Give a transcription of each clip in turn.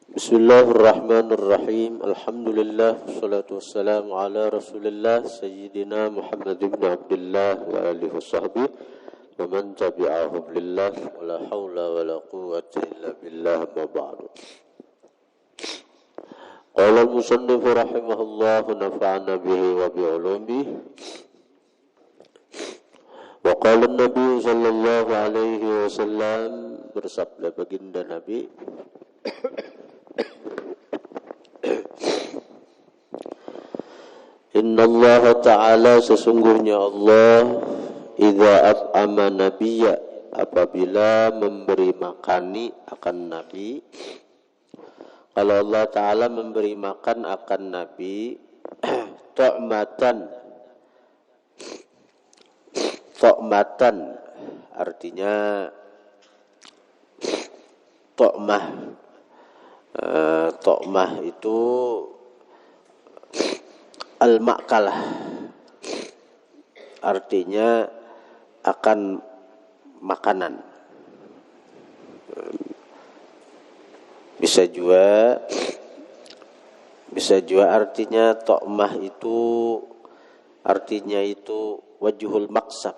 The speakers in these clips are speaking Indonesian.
Bismillahirrahmanirrahim. Alhamdulillah wassalatu wassalamu ala Rasulillah sayyidina Muhammad ibn Abdullah wa alihi washabbihi wa man tabi'ahum lillah wa la haula wa la quwwata illa billah ma ba'du. Qala al-musannif rahimahullah nafa'ana bihi wa bi ulumihi. Wa qala an-nabi sallallahu alaihi wasallam, bersabda baginda Nabi Inna Allah Ta'ala, sesungguhnya Allah, idza at'ama nabiyya, apabila memberi makani akan Nabi. Kalau Allah Ta'ala memberi makan akan Nabi, To'matan artinya To'mah itu al-ma'kalah, artinya akan makanan. Bisa juga artinya to'mah itu artinya itu wajhul maksab,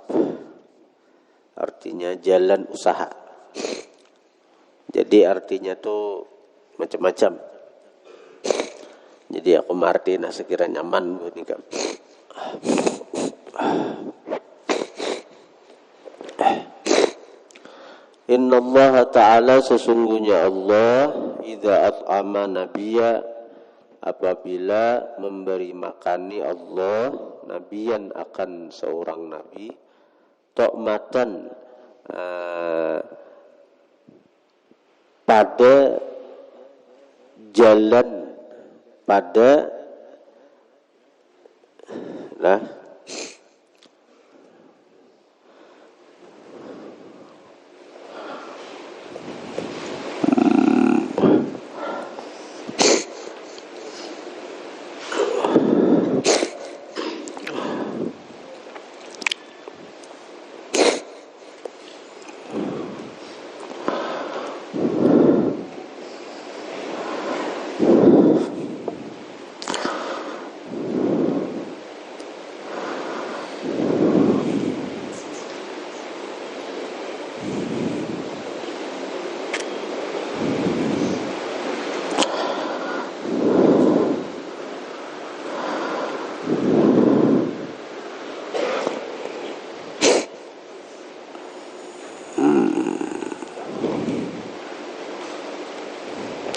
artinya jalan usaha. Jadi artinya tuh macam-macam. Jadi aku martin sekiranya nyaman buat nikah. Inna Allah Ta'ala, sesungguhnya Allah, idza at'ama nabiyya, apabila memberi makani Allah nabiyan akan seorang nabi, to'matan pada jalan, pada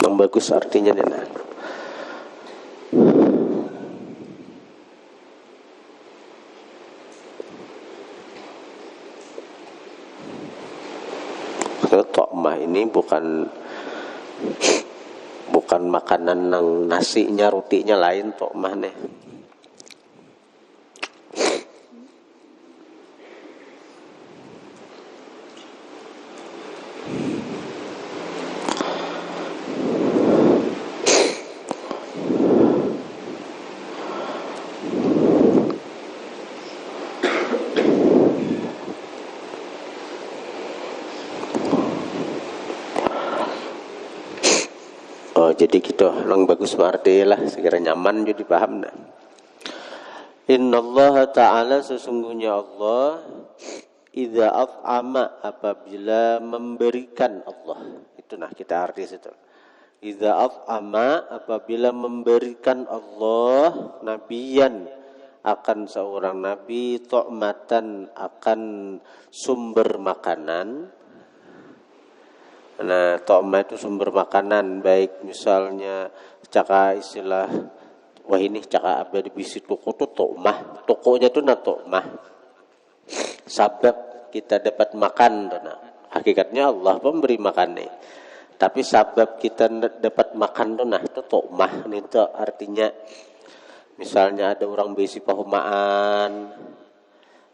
yang bagus artinya Nena. To'mah ini bukan makanan yang nasinya, rotinya lain to'mah nih. Jadi gitu, lang bagus arti lah, sekiranya nyaman jadi paham nah. Inna Allah Ta'ala, sesungguhnya Allah, idza at'ama, apabila memberikan Allah. Itu nah kita arti situ. Idza at'ama, apabila memberikan Allah nabiyan akan seorang nabi, to'matan akan sumber makanan. Nah, to'mah itu sumber makanan, baik misalnya caka istilah wah ini caka abadi bisi toko itu to'mah, tokonya itu na to'mah, sabab kita dapat makan. Nah, hakikatnya Allah memberi makan nih, tapi sabab kita dapat makan nah itu to'mah. Itu artinya misalnya ada orang bisi pahumaan,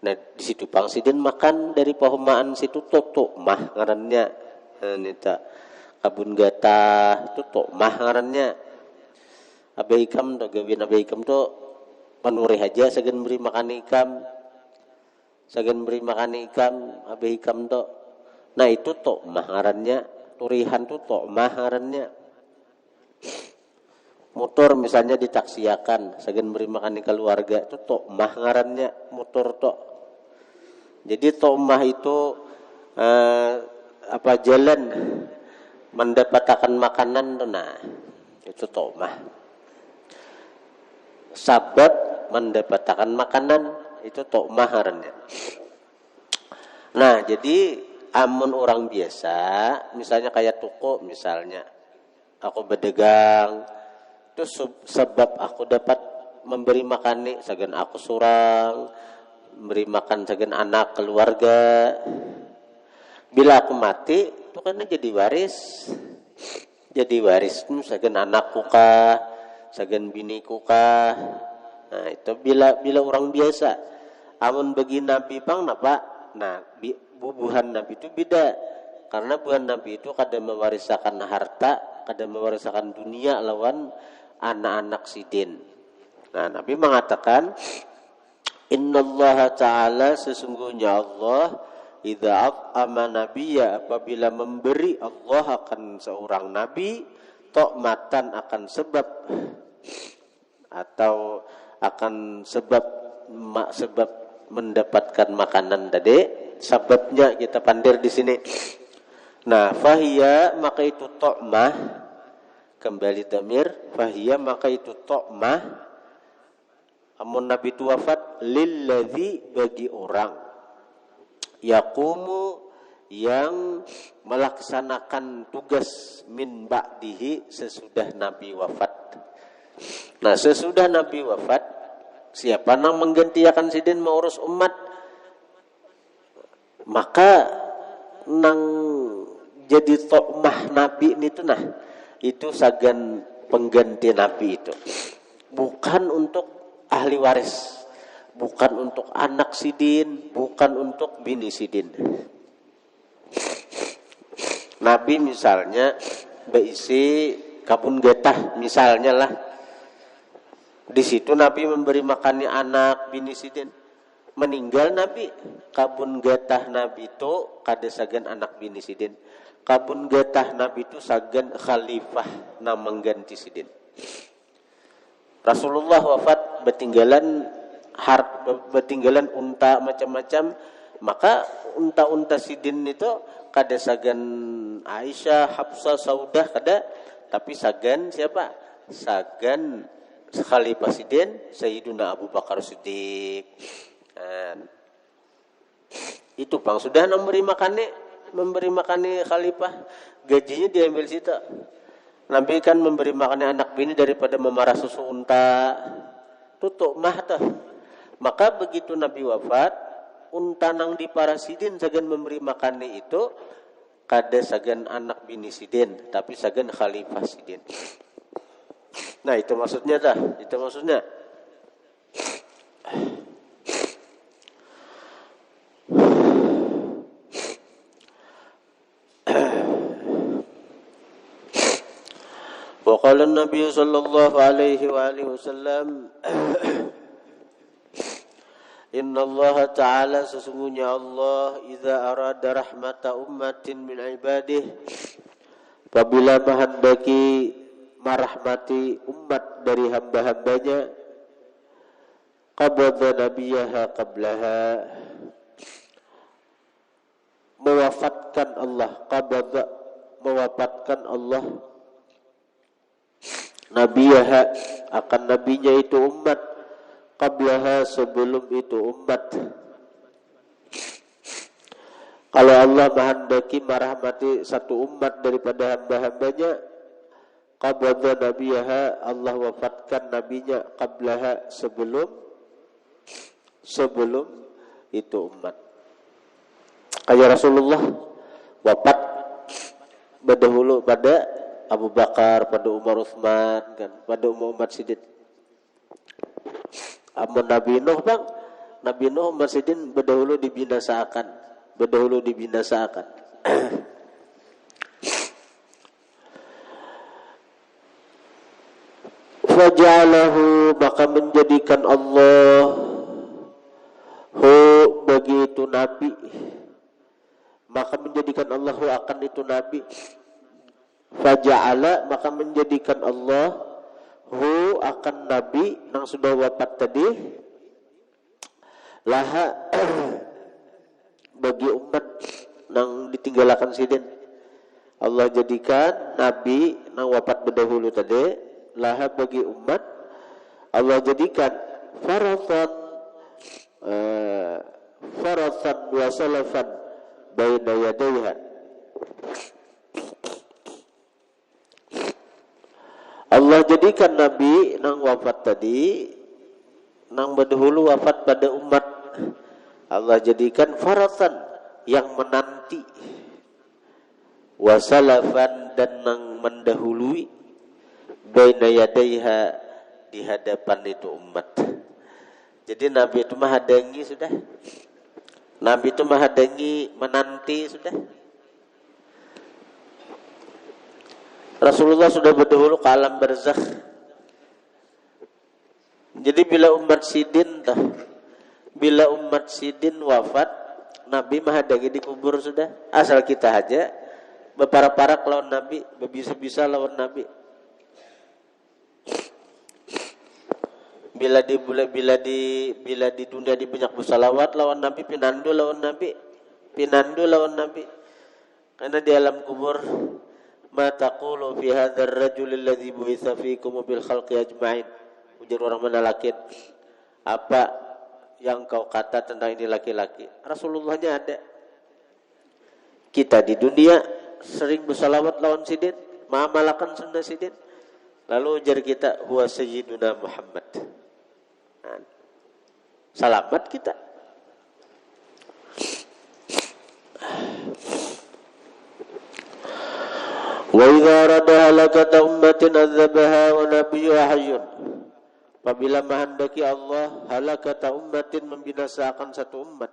nah di situ pangsiden makan dari pahumaan situ to'mah ngarannya. Nita kabun gata itu to'mah ngarannya. Abai ikam to gawin abai ikam to panuri aja sagan beri makan ikam, abai ikam to. Nah itu to'mah ngarannya, turihan tu to'mah ngarannya. motor misalnya ditaksiakan sagan beri makan keluarga itu tokmah ngarannya motor tok. Jadi tokmah itu jalan mendapatkan makanan tuh, nah itu tokmah. Sabab mendapatkan makanan itu tokmah ngarannya. Nah, jadi amun orang biasa, misalnya kayak toko misalnya, aku berdagang, itu sebab aku dapat memberi makan nih, sagan aku surang, memberi makan sagan anak keluarga. Bila aku mati, itu kan jadi waris. Jadi waris sagan anakku kah, sagan biniku kah. Nah, itu bila orang biasa. Amun bagi Nabi pang napa? Nah, bubuhan Nabi itu beda. Karena buhan Nabi itu kadang mewariskan harta, kadang mewariskan dunia lawan anak-anak sidin. Nah, Nabi mengatakan, Innallaha ta'ala sesungguhnya Allah idza at'ama nabiyya apabila memberi Allah akan seorang nabi tokmatan akan sebab atau akan sebab mendapatkan makanan tadi, sebabnya kita pandir di sini. Nah, fahiya maka itu tokmah, kembali damir, fahiya maka itu tokmah, amun Nabi itu wafat, lilladzi bagi orang, yaqumu yang melaksanakan tugas min ba'dihi sesudah Nabi wafat. Nah, sesudah Nabi wafat, siapa yang menggantikan sidin mengurus umat? Maka nang jadi tokmah Nabi itu nah, itu sagan pengganti Nabi itu. Bukan untuk ahli waris, bukan untuk anak sidin, bukan untuk bini sidin. Nabi misalnya berisi kabun getah misalnya lah. Di situ Nabi memberi makannya anak bini sidin. Meninggal Nabi, kabun getah Nabi itu kada sagan anak bini sidin. Kabun getah Nabi itu sagan khalifah na mengganti sidin. Rasulullah wafat bertinggalan unta macam-macam, maka unta-unta sidin itu kada sagan Aisyah, Hafsah, Saudah kada, tapi sagan siapa? Sagan Khalifah Sidin Sayyiduna Abu Bakar Siddiq. Itu bang sudah memberi makannya khalifah, gajinya diambil situ. Nabi kan memberi makannya anak bini daripada memarah susu unta. Tutuk mah dah. Maka begitu Nabi wafat, unta nang di para sidin sagan memberi makannya itu kada sagan anak bini sidin, tapi sagan khalifah sidin. Nah, itu maksudnya dah. Itu maksudnya. Wa qala an-nabiy sallallahu alaihi wa alihi wasallam Inna Allah ta'ala sesungguhnya Allah idza arada rahmata ummatin min ibadih apabila menghendaki merahmati umat dari hamba-hambanya qabadha nabiyaha qablaha mewafatkan Allah nabiyaha akan nabinya itu umat qablaha sebelum itu umat. Kalau Allah menghendaki merahmati satu umat daripada hamba-hambanya, qabadha nabiyaha Allah wafatkan nabinya qablaha sebelum itu umat. Kayak Rasulullah wafat berdahulu pada Abu Bakar, pada Umar Utsman kan, pada umat sidin. Amun Nabi Nuh bang, Nabi Nuh Umar sidin berdahulu dibinasakan. Faja'alahu maka menjadikan Allah hu bagi itu Nabi, maka menjadikan Allah akan itu Nabi. Faja'ala maka menjadikan Allah hu akan nabi nang sudah wafat tadi, laha bagi umat nang ditinggalakan sidin. Allah jadikan nabi nang wafat berdahulu tadi, laha bagi umat Allah jadikan faratan wa salafan baina yadayha. Allah jadikan nabi nang wafat tadi, nang berdahulu wafat pada umat, Allah jadikan faratan yang menanti, wasalafan dan nang mendahului, baina yadaiha di hadapan itu umat. Jadi nabi itu menghadangi sudah. Nabi itu menghadangi, menanti sudah. Rasulullah sudah berdahulu ke alam barzakh. Jadi bila umat sidin wafat, Nabi menghadangi di kubur sudah. Asal kita aja berparak-parak lawan Nabi, berbisa-bisa lawan Nabi. Bila di dunia di banyak bersalawat lawan Nabi, pinandu lawan Nabi. Karena di alam kubur, ma taqulu fi hadzal rajul alladzi bu'itsa fiikum bil khalqi ajma'in. Ujar orang menalakin, apa yang kau kata tentang ini laki-laki? Rasulullahnya ada. Kita di dunia sering bersalawat lawan sidin, mengamalkan sunnah sidin. Lalu ujar kita, huwa sayyiduna Muhammad. Selamat kita. Wa idza arada halakata ummatin adzabaha wa nabiyyuha hayyun. Apabila menghendaki Allah halakata ummatin, membinasakan satu umat,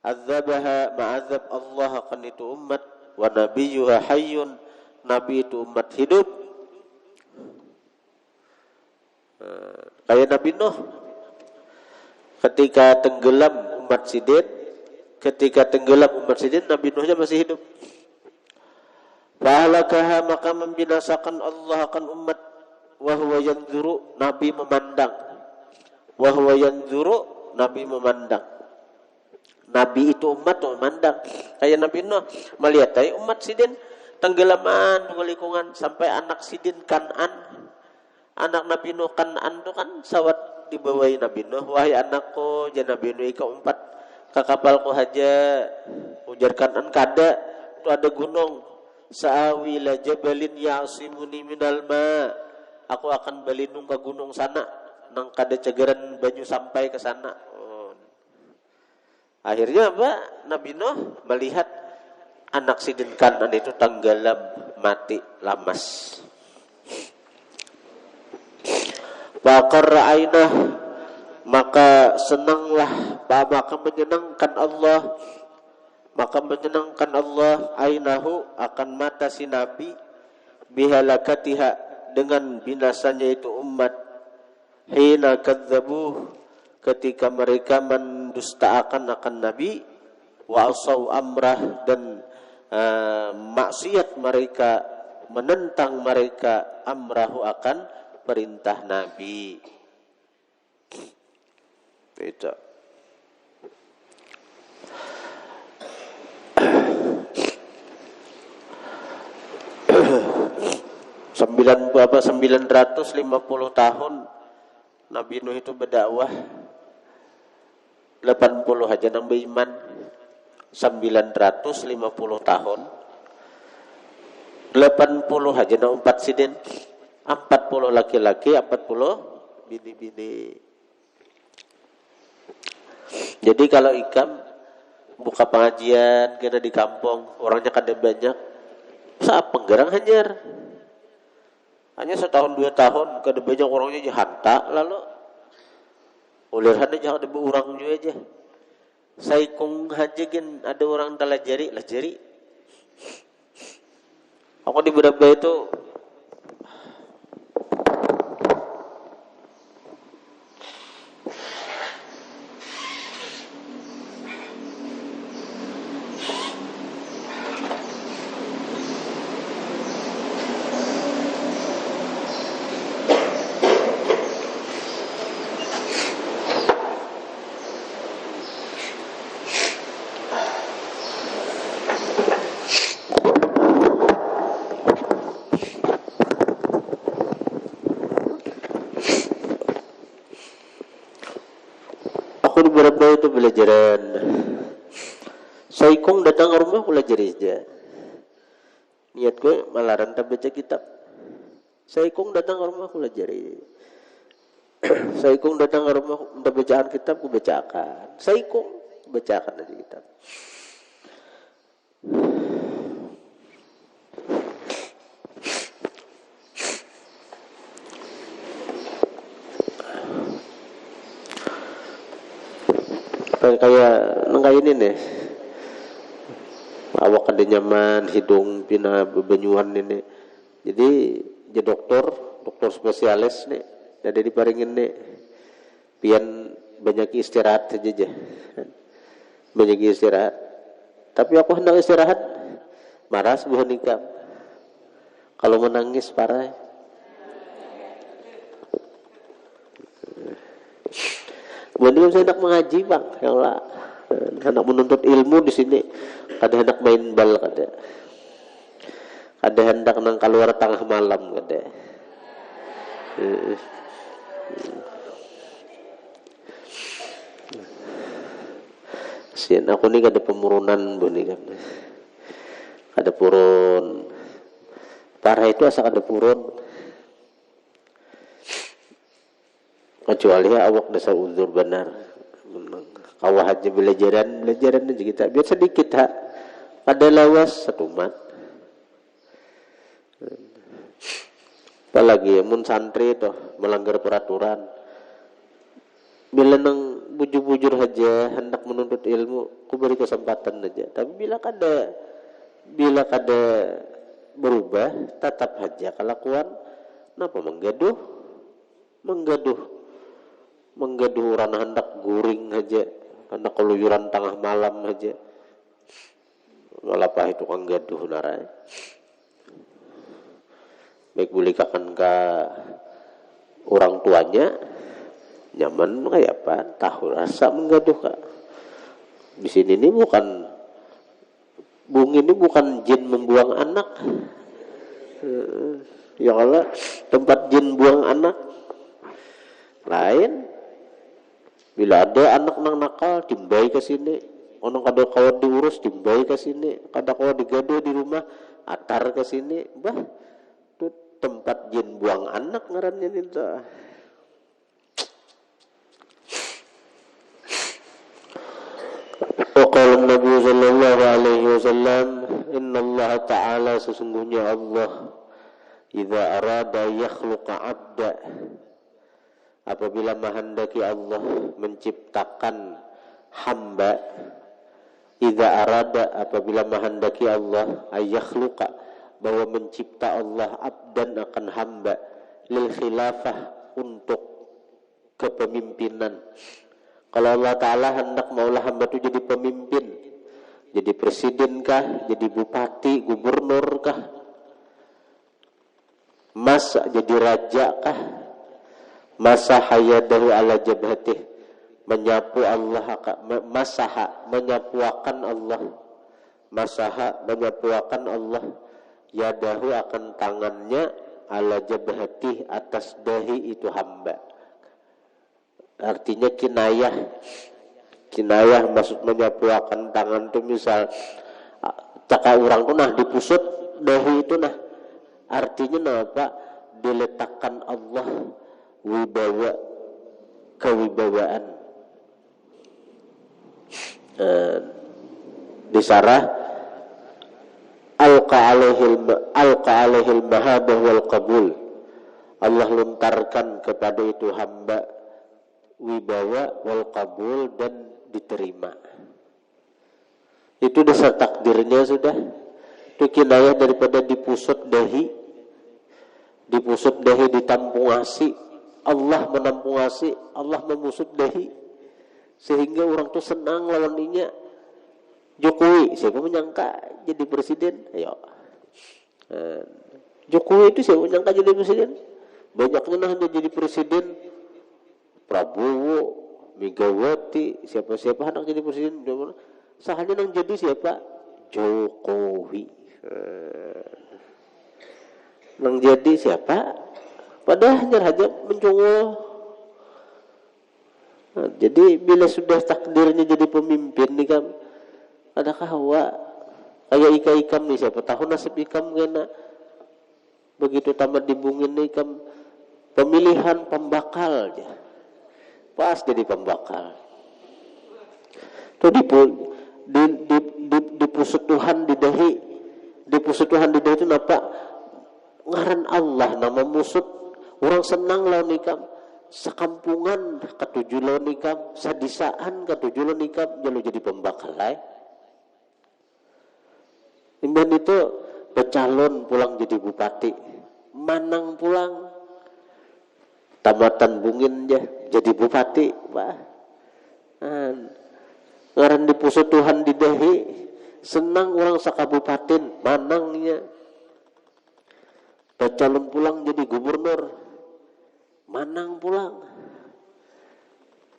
adzabaha, ma'adzab Allah akan itu umat, wa nabiyyuha hayyun, nabi itu umat hidup. Kayak Nabi Nuh ketika tenggelam umat sidin, Nabi Nuhnya masih hidup. Fahalakaha, maka membinasakan Allah akan umat, wa huwa yanzuru, Nabi memandang. Nabi itu umat memandang. Kayak Nabi Nuh melihat umat sidin tenggelaman di lingkungan, sampai anak sidin Kan'an, anak Nabi Nuh Kan'an itu kan sawat dibawahi Nabi Nuh, wahai anakku, jangan Nabi Nuh ika umpat ke kapalku haja. Ujar Kan'an, kada itu ada gunung, sa'awi la jabalin ya'simuni minal ma, aku akan balindung ke gunung sana, nang kada cegeran banyu sampai ke sana. Akhirnya apa? Nabi Nuh melihat anak sidin Kan'an itu tenggelam, mati, lamas. Faqarra ainah, maka senanglah, maka menyenangkan Allah ainahu, akan mata si Nabi, bihalakatiha, dengan binasanya itu umat, hina kadzabuh, ketika mereka mendustakan akan Nabi, wa asaw amrah, dan maksiat mereka, menentang mereka, amrahu, akan perintah Nabi. Beda. Berapa 950 tahun Nabi Nuh itu berdakwah. 80 aja nang beriman. 950 tahun. 80 aja nang 4 sidin. 40 laki-laki, 40 bini-bini. Jadi kalau ikam buka pengajian kena di kampung, orangnya kada banyak, saat penggerang hanyar. Hanya setahun 2 tahun kada banyak orangnya jahanta, lalu ulirhannya jangan ada berurang juga aja. Saikung haja gen ada orang telah jari. Aku di berapa itu berapa itu belajaran. Saikong datang ke rumah belajar aja. Niat gue malah ranta baca kitab. Saikong datang ke rumah belajar. Saikong datang ke rumah minta bacaan kitab gue bacakan. Saikong bacakan aja kitab. Kayak ini nih. Awak ada nyaman, hidung pina bebenyuan ini. Jadi jadi dokter spesialis nih. Ada diparingin nih. Pian banyak istirahat saja. Banyak istirahat. Tapi aku hendak istirahat. Marah sebuah nikah. Kalau menangis parah. Kemudian saya hendak mengaji bang, ya Allah. Hendak menuntut ilmu di sini. Kada hendak main bal kada. Kada hendak nang keluar tengah malam kada. Sian aku ni kada pemurunan buni kan. Kada purun. Parah itu asa kada purun. Kecuali awak dasar uzur benar. Kawah aja belajaran aja kita. Biar sedikit ha. Ada lawas satu mat. Apalagi mun santri toh melanggar peraturan. Bila nang bujur-bujur aja hendak menuntut ilmu, ku beri kesempatan aja. Tapi bila kada berubah, tetap aja kelakuan. Napa menggaduh orang hendak guring aja, hendak keluyuran tengah malam aja. Ngalapa itu kan gaduh narai. Baik boleh kakan ke orang tuanya nyaman kayak apa? Tahu rasa menggaduh kak. Di sini ini Bung ini bukan jin membuang anak. Ya Allah, tempat jin buang anak lain. Bila ada anak nang nakal, timbai ke sini. Orang kada kawan diurus, timbai ke sini. Kada kawan digaduh di rumah, atar ke sini. Bah, itu tempat jin buang anak ngarannya itu. Qala Nabi sallallahu alaihi wasallam, "Inna Allah Ta'ala sesungguhnya Allah idza arada yakhluqa 'abda." Apabila menghendaki Allah menciptakan hamba, idza arada apabila menghendaki Allah ayakhluqa bahwa mencipta Allah abdan akan hamba lil khilafah untuk kepemimpinan. Kalau Allah Ta'ala hendak maulah hamba itu jadi pemimpin, jadi presiden kah, jadi bupati, gubernur kah, mas jadi raja kah, masa hayadahu ala jabhatih menyapu Allah, masaha menyapuakan Allah, masaha menyapuakan Allah yadahu akan tangannya ala jabhatih atas dahi itu hamba. Artinya kinayah maksud menyapuakan tangan itu misal caka orang tu nah dipusut dahi itu nah artinya apa? Diletakkan Allah wibawa kewibawaan. Disarah alqa alaihil mahabah wal qabul. Allah lontarkan kepada itu hamba wibawa wal qabul dan diterima. Itu dasar takdirnya sudah. Itu kinayah daripada dipusut dahi ditampungasi. Allah menampungasi, Allah memusut dahi sehingga orang tu senang lawannya. Jokowi, siapa menyangka jadi presiden? Ayo. Jokowi itu siapa menyangka jadi presiden? Banyaknya nah jadi presiden. Prabowo, Megawati, siapa-siapa hendak jadi presiden. Sahaja nang jadi siapa? Jokowi. Nang jadi siapa? Padahal hanya mencungul. Jadi bila sudah takdirnya jadi pemimpin nih kan, adakah hawa kayak ikam nih, siapa tahu nasib ikam kena begitu tamat dibungin nih ikam pemilihan pembakal aja, pas jadi pembakal. Tuh di pusut Tuhan di dahi, itu napa ngaran Allah nama musut orang senang lawan ikam. Sakampungan katujuh lo nikam, sadisaan katujuh lo nikam, jadi pembakal lah. Imban itu bercalon pulang jadi bupati, manang pulang, tamatan bungin jadi bupati, wah. Ngaran di pusat Tuhan di dahi, senang orang sakabupaten, manangnya. Bercalon pulang jadi gubernur. Manang pulang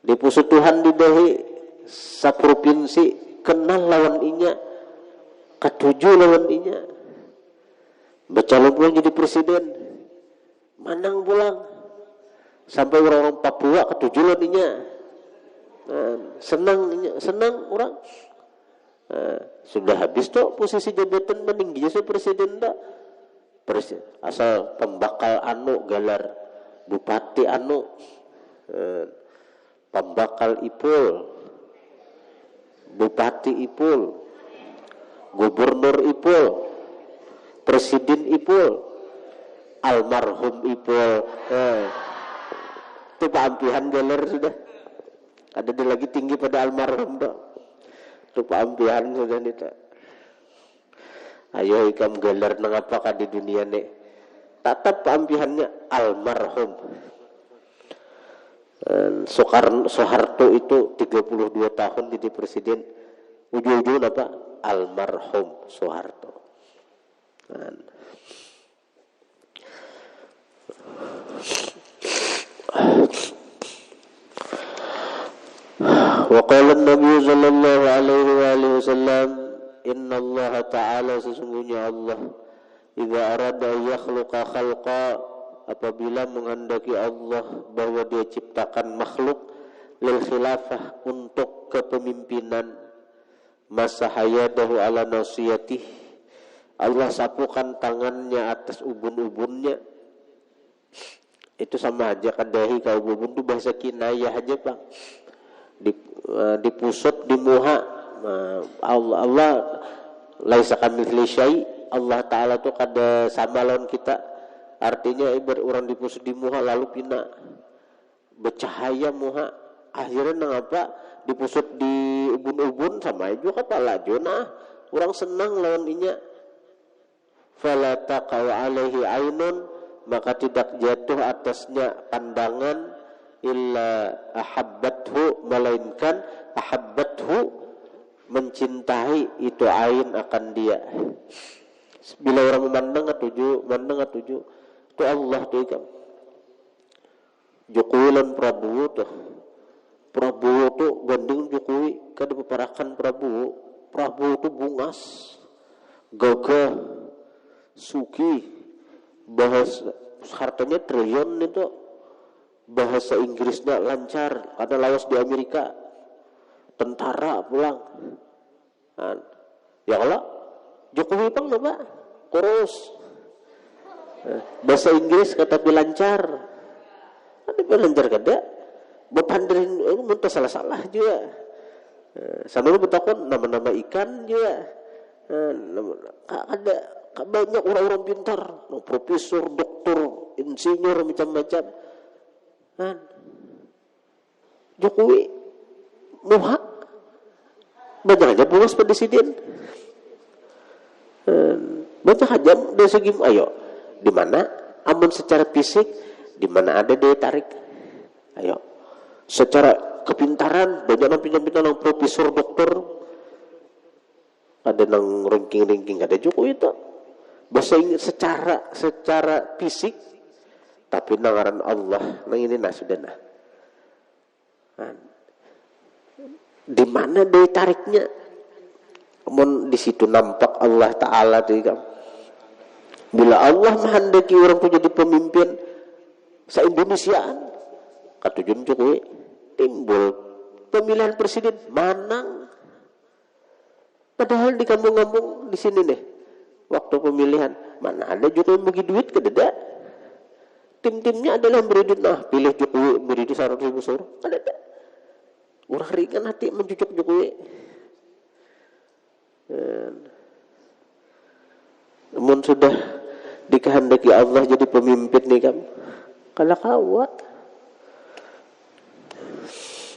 di pusat Tuhan di dahi saprovinsi kenal lawan inya katujuh lawan inya bercalon pulang jadi presiden manang pulang sampai orang-orang Papua katujuh lawan inya senang orang sudah habis tuh posisi jabatan meninggi jadi presiden dah asal pembakal anu galar bupati anu pembakal ipul bupati ipul gubernur ipul presiden ipul almarhum ipul itu paampihan galer sudah ada dia lagi tinggi pada almarhum dok itu paampihan sudah nih tak ayo ikam galer nangapakah di dunia nih tatap paampihannya almarhum. Soeharto itu 32 tahun jadi presiden. Ujung-ujung apa? Almarhum Soeharto. Wa qala an-nabiy sallallahu alaihi wasallam inna Allah ta'ala sesungguhnya Allah idza arada yakhluqa khalqa apabila menghendaki Allah bahwa dia ciptakan makhluk lil khilafah untuk kepemimpinan masa hayadahu ala nasiyatih Allah sapukan tangannya atas ubun-ubunnya itu sama aja kadahi kau ubun itu bahasa kinayah aja Pak dipusut di muha Allah laisa kamitsli syai Allah Ta'ala tuh kada sama lawan kita artinya ibarat orang dipusut di muha lalu pina bercahaya muha akhirnya nangapa dipusut di ubun-ubun sama juga kepala jona orang senang lawan inya fala taqaw alaihi ainun maka tidak jatuh atasnya pandangan illa ahabbathu melainkan ahabbathu mencintai itu ain akan dia. Bila orang memandang atuju itu Allah tuh ikam. Jokowi lan Prabowo tuh gandeng Jokowi kada peparakan Prabowo tuh bungas gagah suki bahasa hartanya triliun itu bahasa Inggrisnya lancar kada lawas di Amerika tentara pulang ya Allah Jokowi pang napa kurus bahasa Inggris kata lancar ada lancar kada bepanderin muntah salah juga sambil betakon nama-nama ikan juga ada banyak orang-orang pintar profesor doktor insinyur macam-macam Jokowi muha banyak aja puas presiden banyak aja dari segi ayo di mana amun secara fisik di mana ada daya tarik ayo secara kepintaran banyak pintar-pintar yang profesor doktor ada nang ranking ada Jokowi itu bahasa Inggris secara fisik tapi nangaran Allah nang ini sudah di mana daya tariknya amun di situ nampak Allah Ta'ala tuh kan bila Allah menghendaki orang itu jadi pemimpin se-Indonesiaan katujun Jokowi timbul pemilihan presiden menang. Padahal di kampung-kampung di sini nih, waktu pemilihan mana ada juga yang bagi duit ke deda. Tim-timnya adalah beri duit, nah pilih Jokowi beri duit 100.000 suruh. Ada. Urang ringan hati mencucuk Jokowi. Namun sudah dikehendaki Allah jadi pemimpin nih kamu, kalau kawat.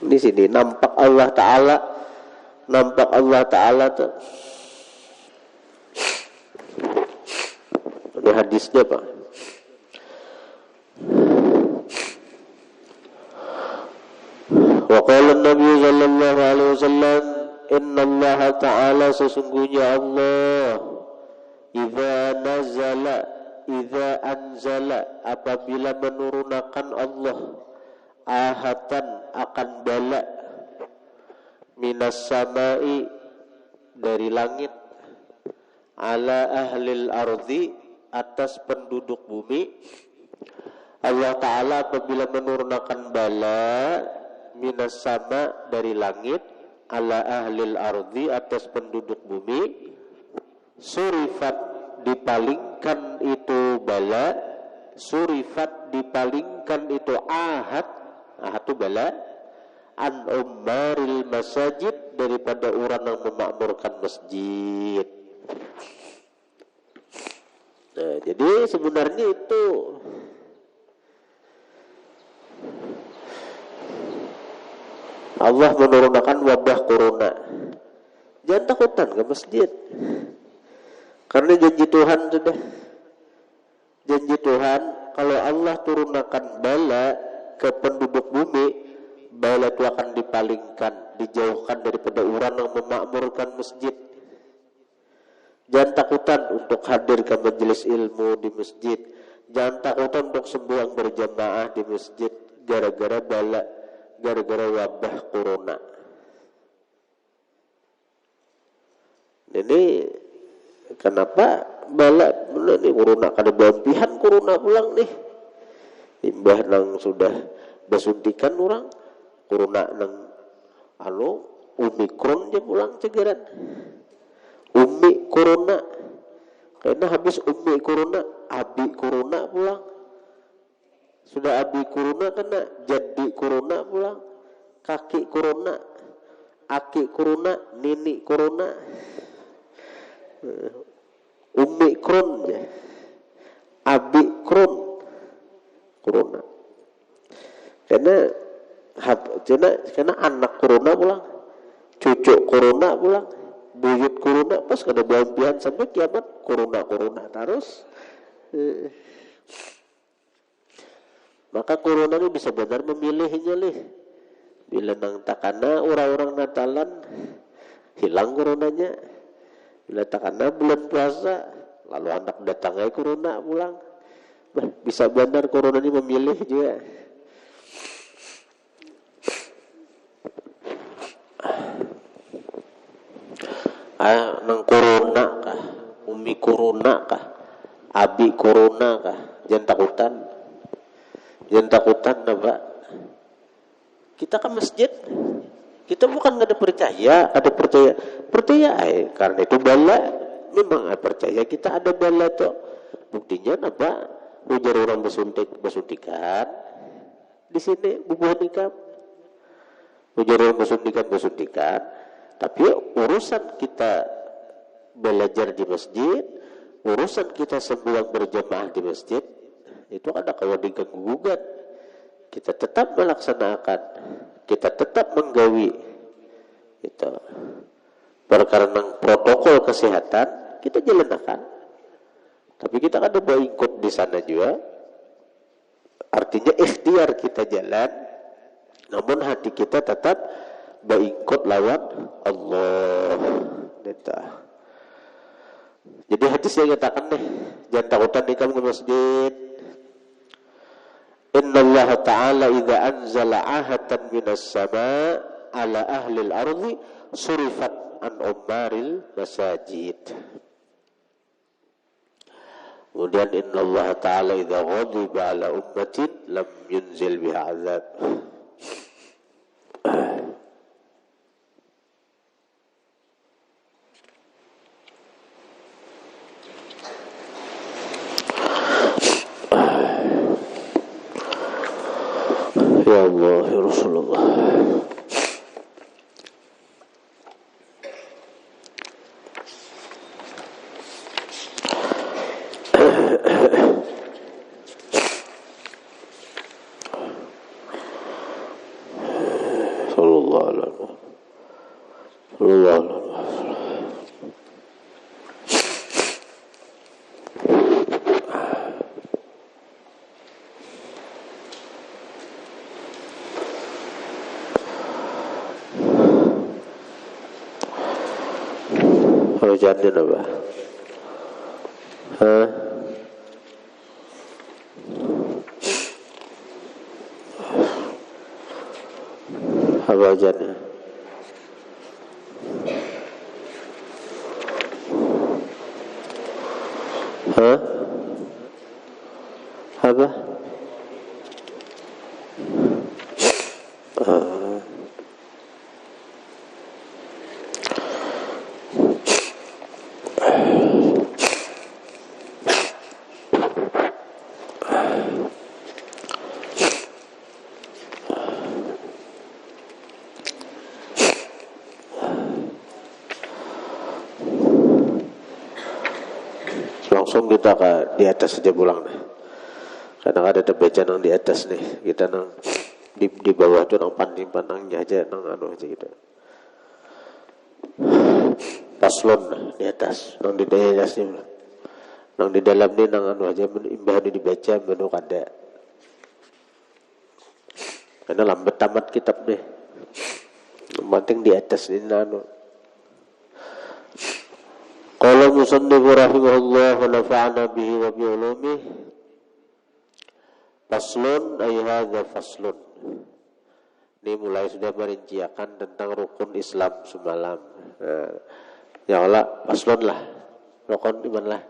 Di sini nampak Allah Taala tuh. Ini hadisnya Pak. Wa qala Nabi sallallahu alaihi wasallam, inna Allah Ta'ala, sesungguhnya Allah, idza anzala, apabila menurunkan Allah ahatan akan bala, minas samai, dari langit, ala ahlil ardi, atas penduduk bumi. Allah Ta'ala apabila menurunkan bala minas sama, dari langit, ala ahlil ardi, atas penduduk bumi, surifat, dipalingkan itu bala, surifat, dipalingkan itu ahad itu bala, an ummaril masajid, daripada orang yang memakmurkan masjid. Nah, jadi sebenarnya itu Allah menurunkan wabah corona. Jangan takutan ke masjid, karena janji Tuhan sudah. Janji Tuhan, kalau Allah turunkan bala ke penduduk bumi, bala itu akan dipalingkan, dijauhkan daripada orang yang memakmurkan masjid. Jangan takutan untuk hadir ke majelis ilmu di masjid. Jangan takutan untuk sembahyang berjamaah di masjid gara-gara bala, gara-gara wabah corona. Ini kenapa bala ini corona, kada bampihan corona pulang nih. Imbah nang sudah bersuntikan orang corona nang Omikron je pulang cegeran. Umi corona, karena habis umi corona, abi corona pulang. Sudah abi corona kena jadi corona pulang. Kaki corona, aki corona, nini corona. Umi kron ya, abi kron corona. Karena anak corona pulang, cucu corona pulang, buyut corona, pas kada bampihan sampai kiamat corona terus. Maka corona ini bisa benar memilihnya lih. Bila nang takana orang-orang Natalan hilang coronanya. Bila takana bulan puasa lalu anak datangnya corona pulang. Bisa benar corona ini memilih juga. Nang corona kah, umi corona kah, abi corona kah, jangan takutan Pak. Kita ke masjid, kita bukan ada percaya, karena itu bala, memang percaya kita ada bala tuh. Buktinya apa? Ujar orang bersuntikan di sini bubuh nikah. Ujar orang bersuntikan. Tapi urusan kita belajar di masjid, urusan kita sembahyang berjamaah di masjid, itu ada kawan diganggu-gugat. Kita tetap melaksanakan, kita tetap menggawi itu perkara protokol kesehatan kita jalankan. Tapi kita ada boikot di sana juga. Artinya ikhtiar kita jalan, namun hati kita tetap boikot lawan Allah. Jadi hadis yang katakan nih, jangan takutan di kamu ke masjid. Inna Allah Ta'ala idza anzala ahatan minas sama ala ahlil ardi surifat an ummaril masajid. Kemudian inna Allah Ta'ala idza ghadiba ala ummatin lam yunzil biha azab. Rasulullah ya Rasulullah. Sallallahu alaihi wasallam. Sallallahu alaihi wasallam. Hujannya apa? Hah? Apa hujannya? Hah? Apa? Langsung kita di atas saja pulang nih. Kadang ada beca nang di atas nih, kita nang di bawah tuh nang pandang-pandangnya aja nang anu aja gitu. Paslon di atas, nang di atas nih, nang di dalam nih nang anu aja imbah dibaca menu kada. Karena lambat tamat kitab nih. Yang penting di atas ini anu. Qala musannif rahimahullah wa nafa'ana bihi wa bi ulumihi. Faslun ay hadza faslun. Ini mulai sudah merinciakan tentang rukun Islam semalam. Nah, ya Allah, faslun lah. Rukun iman lah.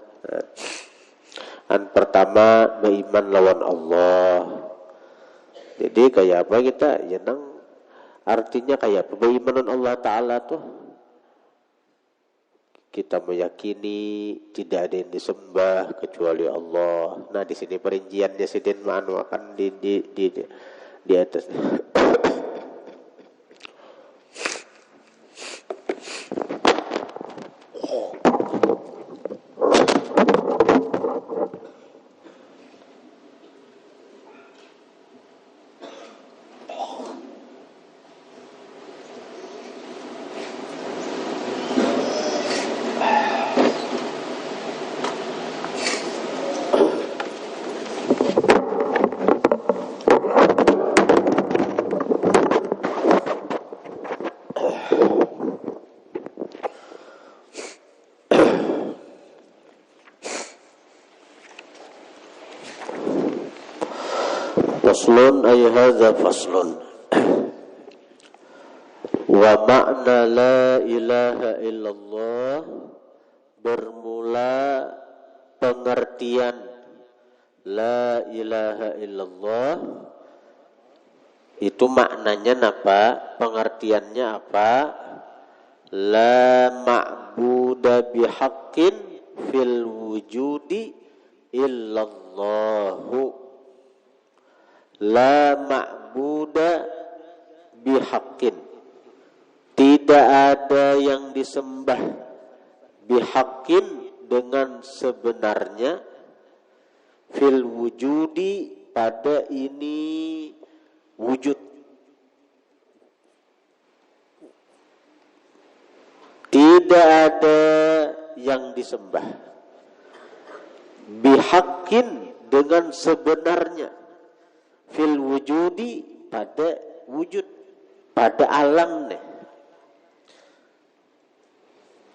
An pertama beriman lawan Allah. Jadi kayak apa kita? Ya nang artinya kayak apa? Beriman Allah Ta'ala tuh. Kita meyakini tidak ada yang disembah kecuali Allah. Nah di sini perinciannya sidin ma'anu akan di atas. Faslun ay hadza faslun. Wa ma'na la ilaha illallah, bermula pengertian la ilaha illallah itu maknanya apa? Pengertiannya apa? La ma'buda bihaqqin fil wujudi illallahu. La ma'buda bihaqqin, tidak ada yang disembah bihaqqin dengan sebenarnya, fil wujudi pada ini wujud. Tidak ada yang disembah bihaqqin dengan sebenarnya, fil wujudi pada wujud, pada alam nih.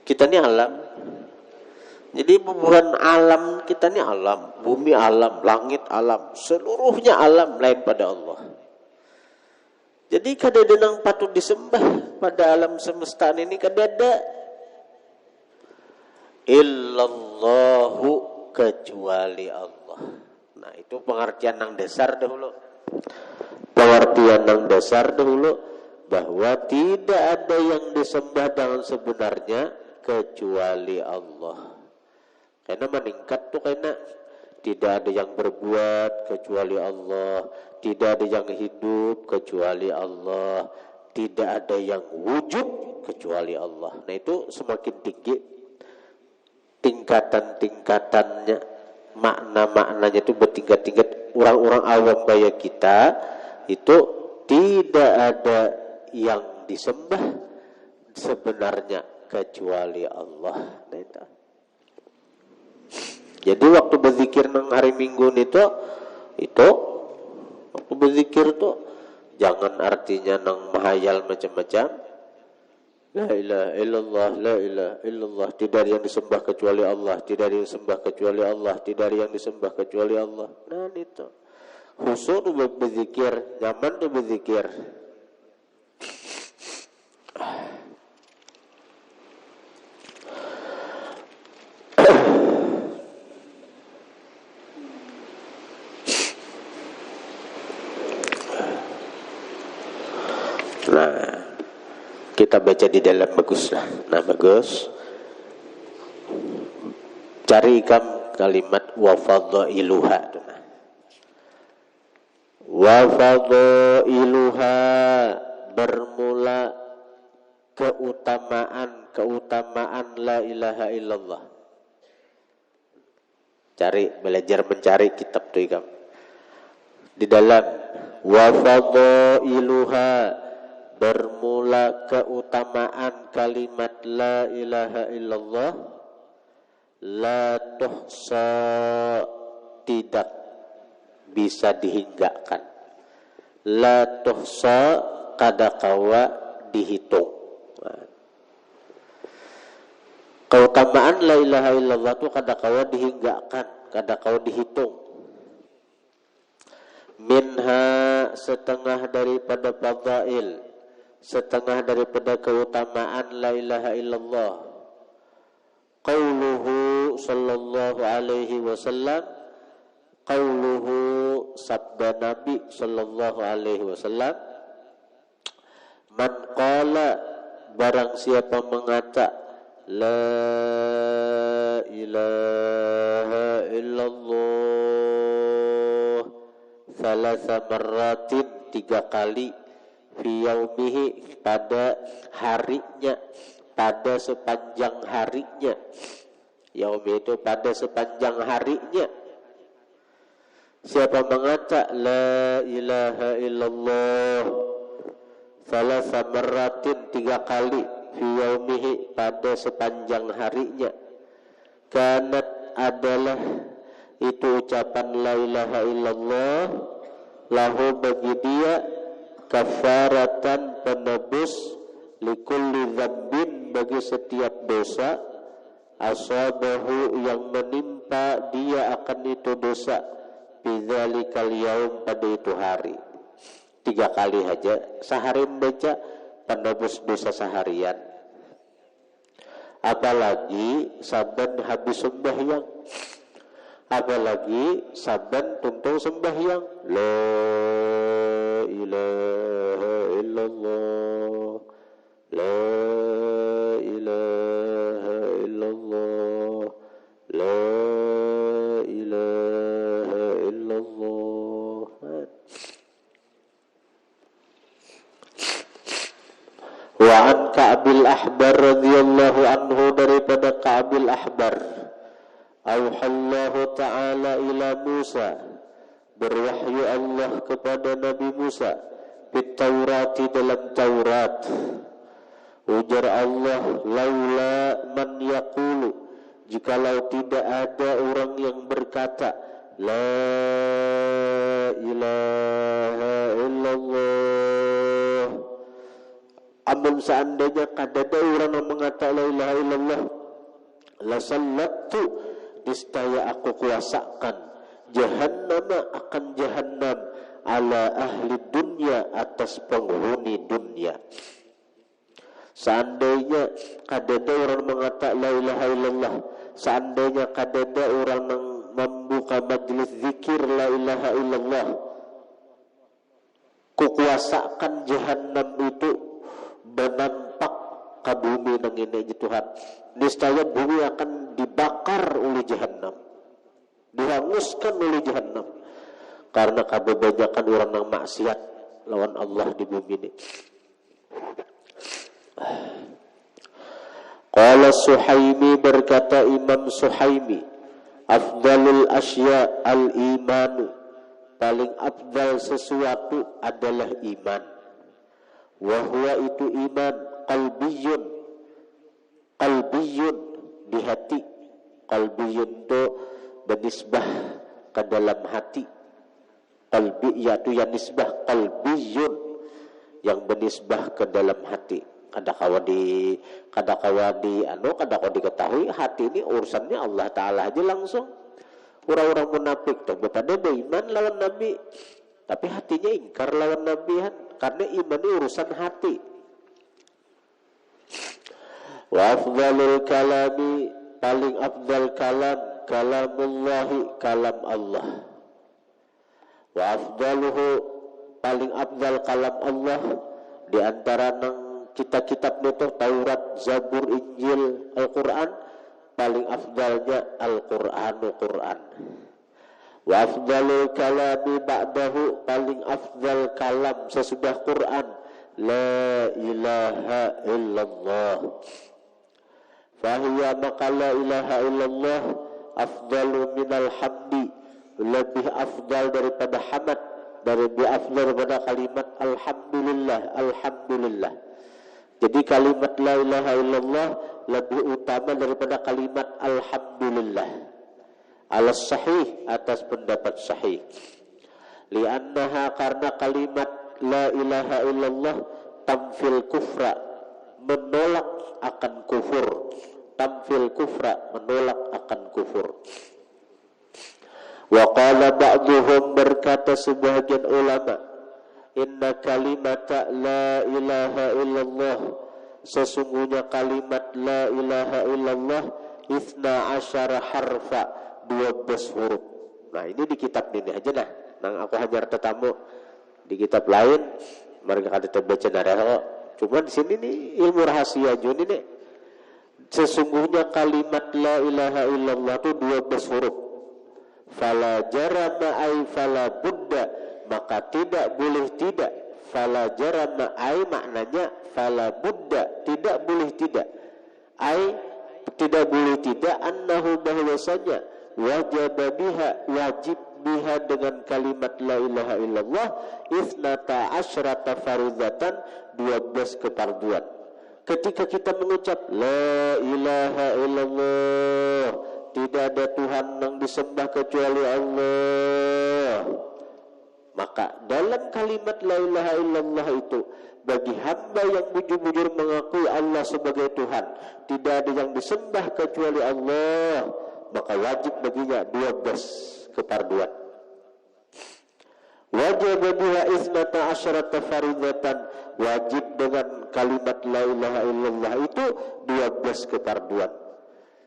Kita ini alam. Jadi bukan alam, kita ini alam, bumi alam, langit alam, seluruhnya alam lain pada Allah. Jadi kada ada yang patut disembah pada alam semesta ini, kada ada. Illallahu, kecuali Allah. Nah itu pengertian yang dasar dahulu. Pengertian yang dasar dahulu bahwa tidak ada yang disembah dengan sebenarnya kecuali Allah. Karena meningkat tuh karena tidak ada yang berbuat kecuali Allah, tidak ada yang hidup kecuali Allah, tidak ada yang wujud kecuali Allah. Nah itu semakin tinggi tingkatan-tingkatannya, makna-maknanya itu bertingkat-tingkat. Orang-orang awam kayak kita itu tidak ada yang disembah sebenarnya kecuali Allah. Nah, itu. Jadi waktu berzikir nang hari Minggu itu waktu berzikir tuh jangan artinya nang mahayal macam-macam. La ilaha illallah, la ilaha illallah, tidak ada yang disembah kecuali Allah, tidak ada yang disembah kecuali Allah, tidak ada yang disembah kecuali Allah. Nah itu khusyuk tuh berzikir, nyaman tuh berzikir. Nah, kita baca di dalam bagus lah. Nah bagus. Cari kalimat wa fadailuha. Wa fadailuha bermula keutamaan la ilaha illallah. Cari, belajar mencari kitab tu ikam. Di dalam wa fadailuha bermula keutamaan kalimat la ilaha illallah, la tuhsa, tidak bisa dihinggakan, la tuhsa kadakawa dihitung. Keutamaan la ilaha illallah itu kadakawa dihinggakan, kadakawa dihitung. Minha setengah daripada fadail, setengah daripada keutamaan la ilaha illallah, qauluhu sallallahu alaihi wasallam, qauluhu sabda Nabi sallallahu alaihi wasallam, man qala barang siapa mengata la ilaha illallah thalatha marratin, 3 kali, fi yaumihi pada harinya, pada sepanjang harinya. Yaumi itu pada sepanjang harinya. Siapa mengata la ilaha illallah thalatha marratin, 3 kali, fi yaumihi pada sepanjang harinya, kanat adalah itu ucapan la ilaha illallah lahu bagi dia kafaratan penebus likulli dzambin bagi setiap dosa asabahu yang menimpa dia akan itu dosa bidzalikal yaum pada itu hari. 3 kali aja sehari membaca penebus dosa seharian, apalagi saban habis sembahyang, apalagi saban tuntung sembahyang. La ilaha illallah, la ilaha illallah, la ilaha illallah. Wa an Ka'bil Ahbar radhiyallahu anhu, daripada Ka'bil Ahbar, auhallahu ta'ala ila Musa, berwahyu Allah kepada Nabi Musa, fit Taurati dalam Taurat. Ujar Allah, laula man yaqulu, jikalau tidak ada orang yang berkata la ilaha illallah, amun seandainya kadada orang yang mengata la ilaha illallah, la sallatu, niscaya aku kuasakan jahannama akan jahannam ala ahli dunya, atas penghuni dunia. Seandainya kadada orang mengata la ilaha illallah, seandainya kadada orang yang membuka majlis zikir la ilaha illallah, kukuasakan jahannam itu menampak ke bumi nang ini Tuhan, niscaya bumi akan dibakar oleh jahannam. dihanguskan oleh jahannam karena kebanyakan orang yang maksiat lawan Allah di bumi ini. Qala Suhaimi, berkata Imam Suhaimi, afdalul asya al-imanu, paling afdal sesuatu adalah iman. Wa huwa itu iman qalbiyun, qalbiyun di hati. Qalbiyun itu benisbah ke dalam hati. Qalbi yaitu yang nisbah qalbiyun, yang benisbah ke dalam hati. Kadakawa diketahui hati ini urusannya Allah Ta'ala aja langsung. Orang-orang munafik tuh pada beriman lawan Nabi, tapi hatinya ingkar lawan Nabi karena iman ini urusan hati. Wa afdalul kalami, paling afdal kalam, kalamullahi, kalam Allah. Wa afdaluhu, paling afdal kalam Allah di antara nang kitab-kitab itu Taurat, Zabur, Injil, Al-Quran, paling afdalnya Al-Qur'anu Quran. Wa afdalul kalami ba'dahu, paling afdal kalam sesudah Quran, la ilaha illallah. Fahiya maka la ilaha illallah afdalu minal hamdi, lebih afdal daripada hamad, lebih afdal daripada kalimat alhamdulillah, alhamdulillah. Jadi kalimat la ilaha illallah lebih utama daripada kalimat alhamdulillah. Alas sahih, atas pendapat sahih. Li'annaha, karena kalimat la ilaha illallah tamfil kufra, menolak akan kufur. Tamfil kufra, menolak akan kufur. Wa qala ba'duhum, berkata sebahagian ulama, inna kalimata la ilaha illallah, sesungguhnya kalimat la ilaha illallah 12 harfa, 12 huruf. Nah ini di kitab ini aja nah. Nang aku hajar tetamu di kitab lain mereka kada terbaca narah. Cuman di sini nih ilmu rahasia jun ini. Sesungguhnya kalimat la ilaha illallah itu 12 huruf. Fala jarama ay fala budda, maka tidak boleh tidak. Fala jarama ay maknanya fala budda, tidak boleh tidak. Ay tidak boleh tidak, annahu bahwasanya wajib biha, wajib biha dengan kalimat la ilaha illallah 12 faridatan, 12 kefarduan. Ketika kita mengucap la ilaha illallah, tidak ada Tuhan yang disembah kecuali Allah, maka dalam kalimat la ilaha illallah itu bagi hamba yang bujur-bujur mengakui Allah sebagai Tuhan, tidak ada yang disembah kecuali Allah, maka wajib baginya 12 kefarduan. Wajib biha 12 faridatan, wajib dengan kalimat la ilaha illallah itu 12 kefarduan.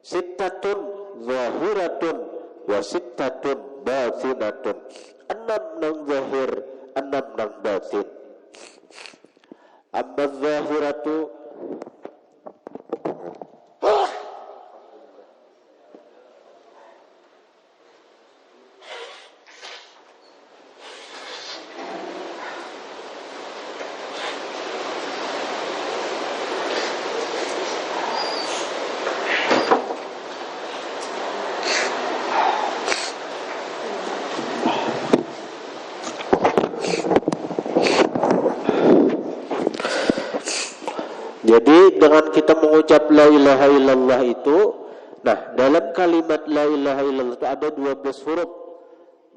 Sittatun zahiratun wa sittatun batinatun, 6 nang zahir, 6 nang batin. Amma zahiratu, jadi dengan kita mengucap la ilaha illallah itu, nah dalam kalimat la ilaha illallah itu ada 12 huruf.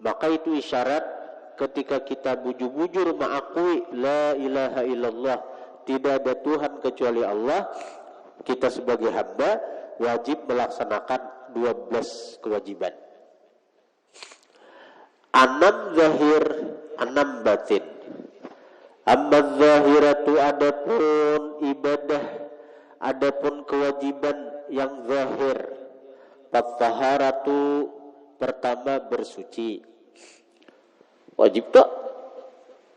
Maka itu isyarat ketika kita bujur-bujur mengakui la ilaha illallah, tidak ada Tuhan kecuali Allah, kita sebagai hamba wajib melaksanakan 12 kewajiban. 6 zahir, 6 batin. Amma zahiratu, adapun ibadah, adapun kewajiban yang zahir. Taharatu, pertama bersuci. Wajib tak?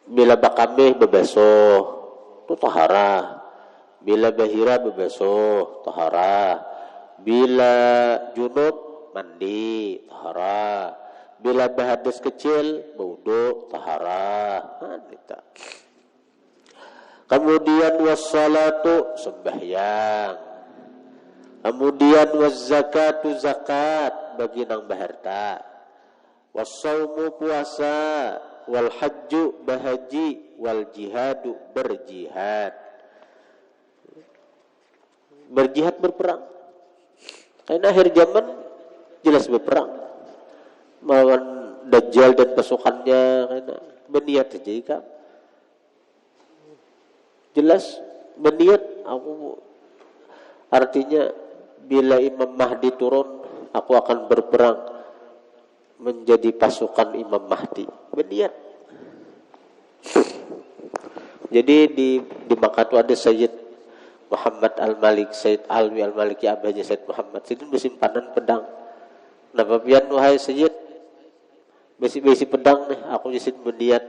Bila bakame bebesoh, itu tahara. Bila bahira bebesoh, tahara. Bila junub mandi, taharah. Bila berhadas kecil, berwudu, taharah. Gitu. Kemudian wassalatu, sembahyang. Kemudian wazzakatu, zakat bagi nang berharta. Wassaumu, puasa. Wal hajju, bahaji. Wal jihadu, berjihad. Berjihad, berperang. Karena akhir zaman jelas berperang melawan Dajjal dan pasukannya. Karena berniat aja kan. Jelas berniat. Aku artinya bila Imam Mahdi turun, aku akan berperang menjadi pasukan Imam Mahdi. Berniat. Jadi di Makkah itu ada Sayyid Muhammad Al-Malik, Sayyid Alwi Al-Maliki, abahnya Sayyid Muhammad. Itu bersimpanan pedang. Napa pian wahai Sayyid? Besi pedang nih. Aku jadi berniat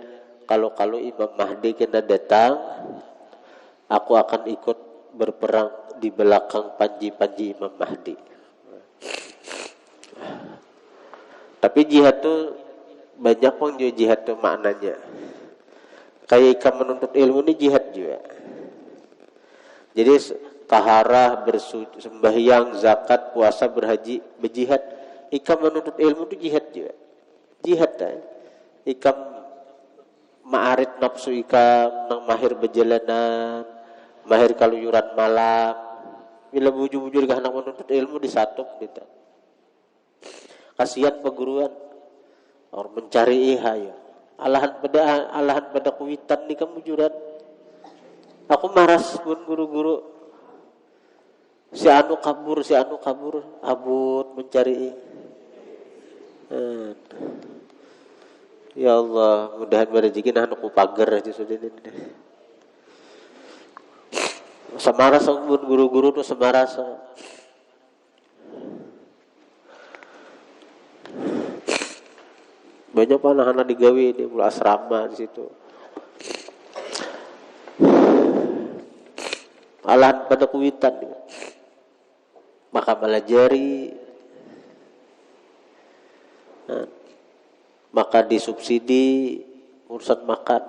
kalau Imam Mahdi kena datang, aku akan ikut berperang di belakang panji-panji Imam Mahdi. Tapi jihad tuh banyak pun juga jihad tuh maknanya. Kayak ikan menuntut ilmu ini jihad juga. Jadi taharah, sembahyang, zakat, puasa, berhaji, berjihad. Ikam menuntut ilmu itu jihad juga. Jihad ya. Ikam ma'arid nafsu ikam, nang mahir berjalanan, mahir kaluyuran malam. Bila bujur-bujur ke anak menuntut ilmu disatup gitu. Kasihan peguruan. Orang mencari ya. Alahan pada kuitan ni kamu juran. Aku maras pun guru-guru. Si anu kabur, abut mencari. Ya Allah, mudahan berezeki nah anu ku pager aja sudah ini. Semaras pun guru-guru tuh semaras. Banyak anak-anak digawe di mulai asrama di situ. Alahan pada kuitan, maka melajari, maka disubsidi urusan makan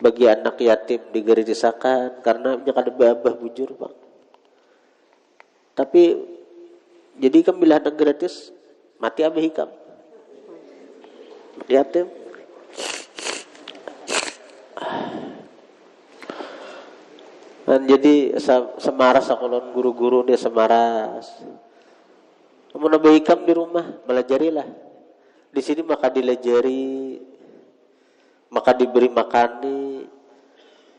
bagi anak yatim digratiskan karena ada babah bujur bang. Tapi jadi kan bila anak gratis mati abah hikam yatim. Dan jadi semaras aku lawan guru-guru dia semaras. Mau nambah hikam di rumah, belajarilah. Di sini maka dilajari, maka diberi makani,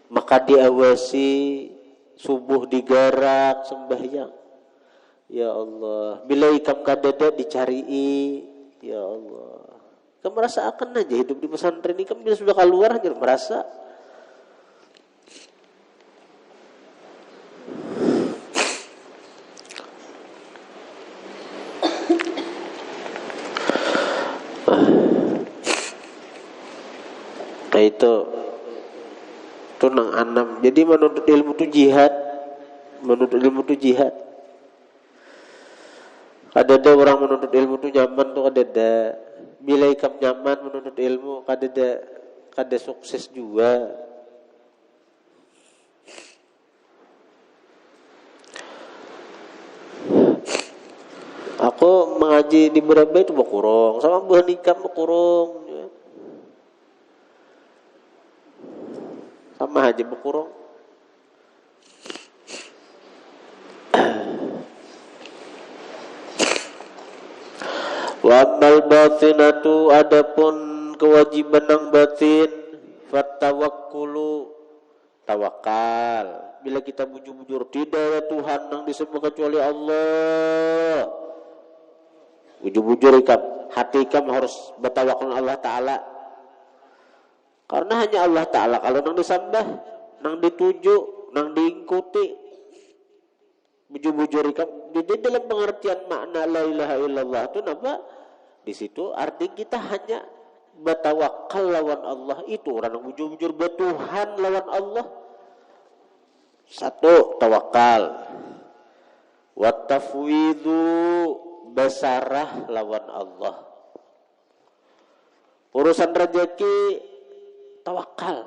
maka diawasi, subuh digarak, sembahyang. Ya Allah, bila hikam kadada dicari, ya Allah. Kamu merasa akan aja hidup di pesantren ini, kamu bila sudah keluar aja merasa. Nah itu nang anam. Jadi menuntut ilmu itu jihad. Ada orang menuntut ilmu itu nyaman tuh ada. Bila ikam nyaman menuntut ilmu kada sukses juga. Aku mengaji di berapa itu berkurung, sama buah nikah berkurung. Sama aja berkurung. Wa amal batinatu, adapun kewajiban yang batin, fatawakkulu, tawakal. Bila kita bujur-bujur tidak ada Tuhan yang disembah kecuali Allah. Bujur-bujur ikam, hati ikam harus bertawakal Allah Ta'ala. Karena hanya Allah Ta'ala kalau nang disembah, nang dituju, nang diikuti. Bujur-bujur ikam. Jadi dalam pengertian makna la ilaha illallah itu apa? Di situ arti kita hanya bertawakal lawan Allah. Itu orang yang bujur-bujur bertuhan lawan Allah. Satu, tawakal. Wa tafwidhu, basarah lawan Allah. Urusan rezeki tawakal.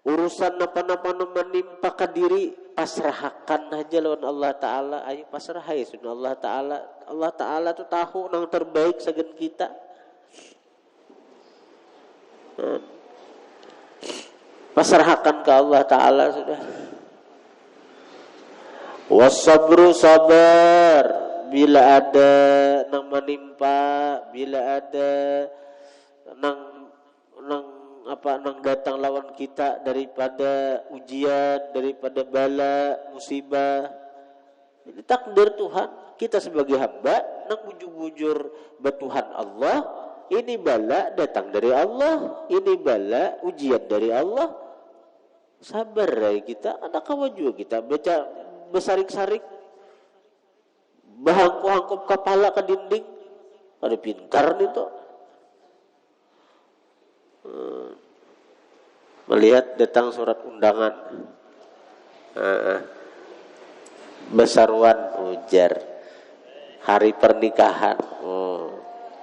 Urusan apa-apa menimpa ke diri pasrahkan aja lawan Allah Ta'ala. Ayo pasrah aja sunah Allah Ta'ala. Allah Ta'ala tuh tahu nang terbaik sagen kita. Pasrahkan ke Allah Ta'ala sudah. Wasabru sabar bila ada nang menimpa, bila ada nang datang lawan kita daripada ujian, daripada bala, musibah. Ini takdir Tuhan. Kita sebagai hamba nang bujur-bujur betuhan Allah, ini bala datang dari Allah, ini bala ujian dari Allah. Sabar ya kita, ada kawan juga kita baca besarik-sarik, bahangku-hangkup kepala ke dinding, ada pintar nih tuh. Melihat datang surat undangan, besaruan ujar hari pernikahan.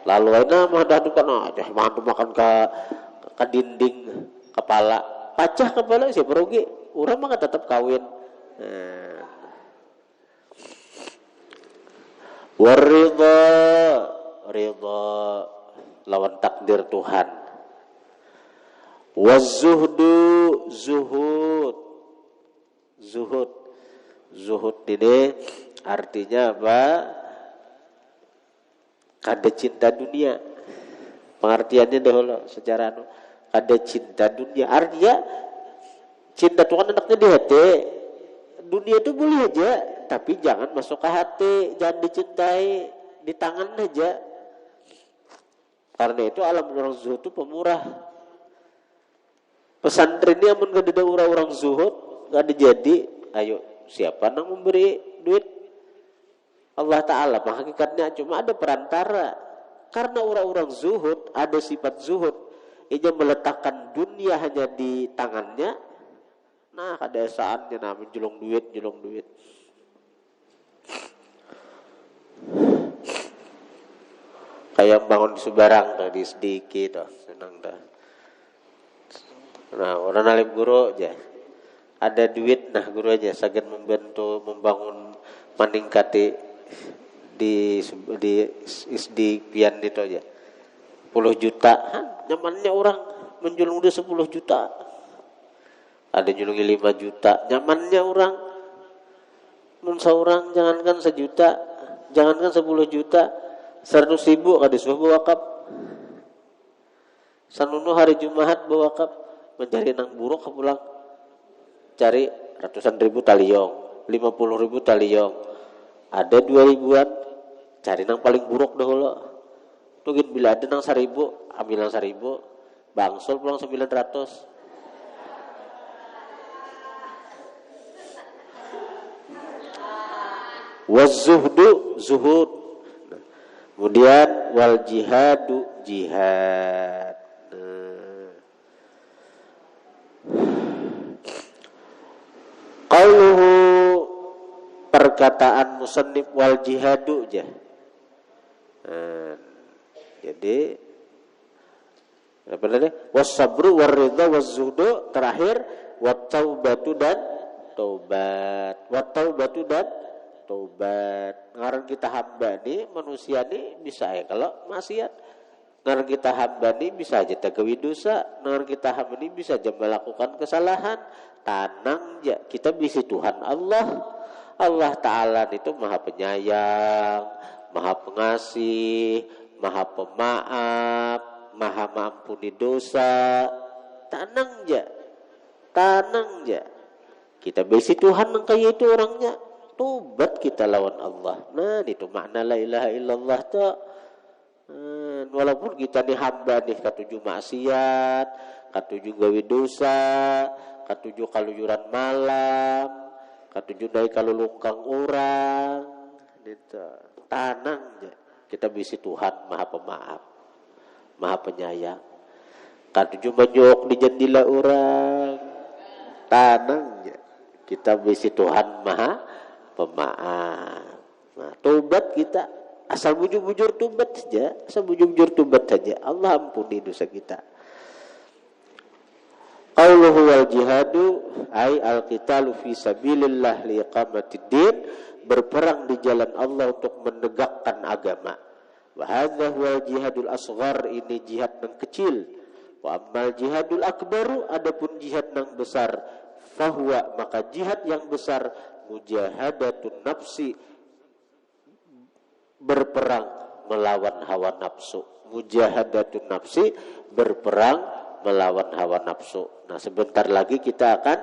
Lalu enak mah dah dukan aja, makan ke dinding kepala, pacah kepala siapa rugi? Orang mah tetap kawin. Waridha, ridha lawan takdir Tuhan. Wazuhdu, zuhud. Zuhud ini artinya apa? Kada cinta dunia. Pengertiannya dahulu secara kada cinta dunia. Artinya cinta Tuhan anaknya di hati. Dunia itu boleh aja, tapi jangan masuk ke hati, jangan dicintai, di tangan aja. Karena itu alam orang zuhud itu pemurah. Pesantren ini amun gak ada orang zuhud, gak ada jadi. Ayo, siapa nang memberi duit? Allah Ta'ala. Hakikatnya cuma ada perantara. Karena orang-orang zuhud, ada sifat zuhud. Ia meletakkan dunia hanya di tangannya. Nah, ada saatnya namun julung duit. Kayak bangun di Subarang tadi sedikit, senang dah. Nah, orang alim guru aja. Ada duit, nah guru aja sagan membantu membangun meningkati di pian itu aja. 10 juta, nyamannya orang menjulung dia 10 juta. Ada julungi 5 juta, nyamannya orang. Mun seorang jangankan 1 juta, jangankan 10 juta, 100.000 kada subuh wakaf. Sanunu hari Jumat bewakaf. Mencari nang buruk ke pulang, cari ratusan ribu taliong, 50.000 taliong, ada 2.000-an, cari nang paling buruk dahulu. Tugin bila ada nang 1.000, ambil nang 1.000, bangsul pulang 900. Wazuhdu, zuhud. Kemudian wal jihadu, jihad. Qauluhu, perkataan musannif wal jihadu aja. Jadi apa tadi? Wasabru waridha wazuhdu, terakhir wattaubatu dan taubat. Wattaubatu dan taubat. Ngaran kita hamba ni manusia ni bisa ya kalau maksiat. Ngaran kita hamba ni bisa aja tagawi dosa. Ngaran kita hamba ni bisa aja melakukan kesalahan. Tanang ya, kita bisi Tuhan Allah. Allah Ta'ala itu maha penyayang, maha pengasih, maha pemaaf, maha mengampuni dosa. Tanang ya. Kita bisi Tuhan yang kayak itu orangnya. Tobat kita lawan Allah. Nah itu makna la ilaha illallah tuh. Walaupun kita nih hamba nih katuju maksiat, katuju gawe dosa, katuju kaluyuran malam, katuju naik kalulungkang orang, gitu. Tanang aja. Kita bisi Tuhan maha pemaaf, maha penyayang. Katuju menyok di jendela orang, tanang aja. Kita bisi Tuhan maha pemaaf. Nah, tobat kita Asal bujur-bujur tobat saja, Allah ampuni dosa kita. Qauluhu wal jihadu ay al-qitalu fi sabilillah liiqamatid din, berperang di jalan Allah untuk menegakkan agama. Wa hadza huwal jihadul asghar, ini jihad yang kecil. Wa ammal jihadul akbaru, adapun jihad yang besar, fahuwa, maka jihad yang besar, mujahadatun nafsi, berperang melawan hawa nafsu. Mujahadatun nafsi, berperang melawan hawa nafsu. Nah, sebentar lagi kita akan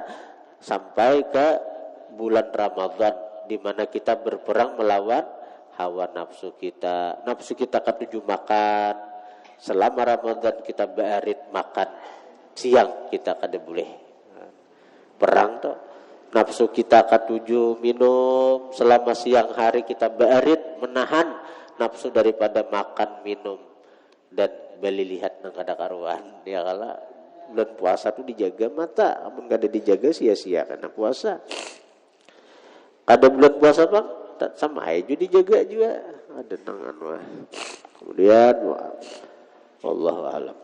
sampai ke bulan Ramadan, di mana kita berperang melawan hawa nafsu kita. Nafsu kita ketujuh makan. Selama Ramadan kita berit makan. Siang kita kada boleh. Perang tuh. Nafsu kita ketujuh minum. Selama siang hari kita berit menahan nafsu daripada makan minum. Dan beli lihat nang kada karuan. Ya kala bulan puasa tuh dijaga mata. Amun kada dijaga sia-sia karena puasa. Kada bulan puasa bang, sama aja dijaga juga. Ada tangan wah. Kemudian wallahu a'lam.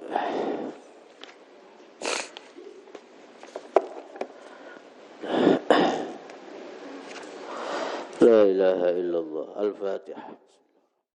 La ilaha illallah. Al-Fatihah.